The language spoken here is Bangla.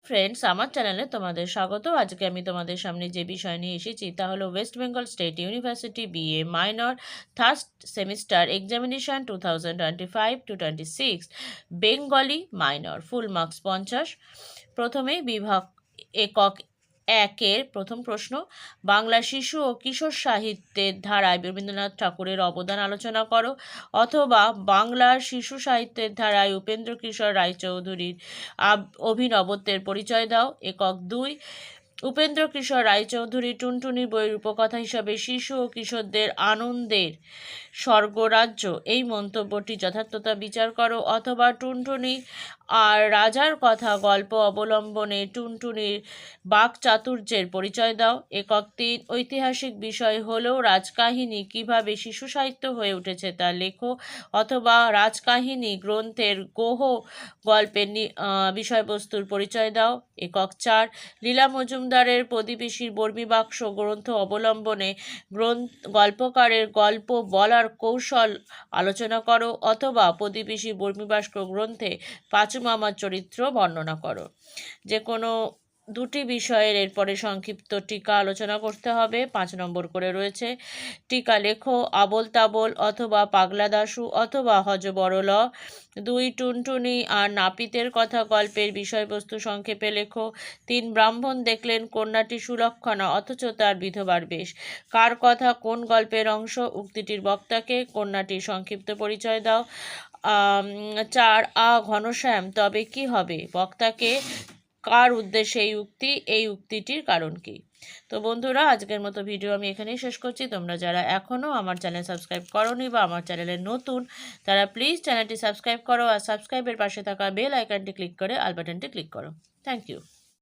ফ্রেন্ডস, আমার চ্যানেলে তোমাদের স্বাগত। আজকে আমি তোমাদের সামনে যে বিষয় নিয়ে এসেছি তা হলো West Bengal state university BA minor third semester examination 2025-26 Bengali minor, full marks 50। প্রথমেই বিভাগ একক একের প্রথম প্রশ্ন, বাংলা শিশু ও কিশোর সাহিত্যের ধারায় রবীন্দ্রনাথ ঠাকুরের অবদান আলোচনা করো, অথবা বাংলার শিশু সাহিত্যের ধারায় উপেন্দ্র কিশোর রায়চৌধুরীর অভিনবত্বের পরিচয় দাও। একক 2, উপেন্দ্র কিশোর রায়চৌধুরী টুনটুনি বইয়ের উপকথা হিসাবে শিশু ও কিশোরদের আনন্দের স্বর্গরাজ্য এই মন্তব্যটি যথার্থতা বিচার করো, অথবা টুনটুনি আর রাজার কথা গল্প অবলম্বনে টুনটুনির বাকচাতুর্যের পরিচয় দাও। একক 3, ঐতিহাসিক বিষয় হলেও রাজকাহিনী কিভাবে শিশু সাহিত্য হয়ে উঠেছে তা লেখো, অথবা রাজকাহিনী গ্রন্থের গোহ গল্পের বিষয়বস্তুর পরিচয় দাও। একক 4, লীলা মজুমদারের প্রতিবেশীর বর্মীবাক্স গ্রন্থ অবলম্বনে গল্পকারের গল্প বলার কৌশল আলোচনা করো, অথবা প্রতিবেশী বর্মীবাক্স গ্রন্থে পাঁচু মামার চরিত্র বর্ণনা করো। যে কোনো দুটি বিষয়ের এরপরে সংক্ষিপ্ত টিকা আলোচনা করতে হবে। 5 নম্বর করে রয়েছে। টিকা লেখো, আবোল তাবোল অথবা পাগলা দাশু অথবা হযবরল। 2, টুনটুনি আর নাপিতের কথা গল্পের বিষয়বস্তু সংক্ষেপে লেখো। 3, ব্রাহ্মণ দেখলেন কন্যাটি সুলক্ষণা অথচ তার বিধবার বেশ। কার কথা কোন গল্পের অংশ? উক্তিটির বক্তাকে। কন্যাটির সংক্ষিপ্ত পরিচয় দাও। 4, ঘনশ্যাম তবে কি হবে? বক্তাকে। কার উদ্দেশ্যে এই উক্তিটির কারণ কি? তো বন্ধুরা, আজকের মতো ভিডিও আমি এখানেই শেষ করছি। তোমরা যারা এখনও আমার চ্যানেল সাবস্ক্রাইব করোনি বা আমার চ্যানেলে নতুন, তারা প্লিজ চ্যানেলটি সাবস্ক্রাইব করো আর সাবস্ক্রাইবের পাশে থাকা বেল আইকনটি ক্লিক করে অল বাটনটি ক্লিক করো। Thank you.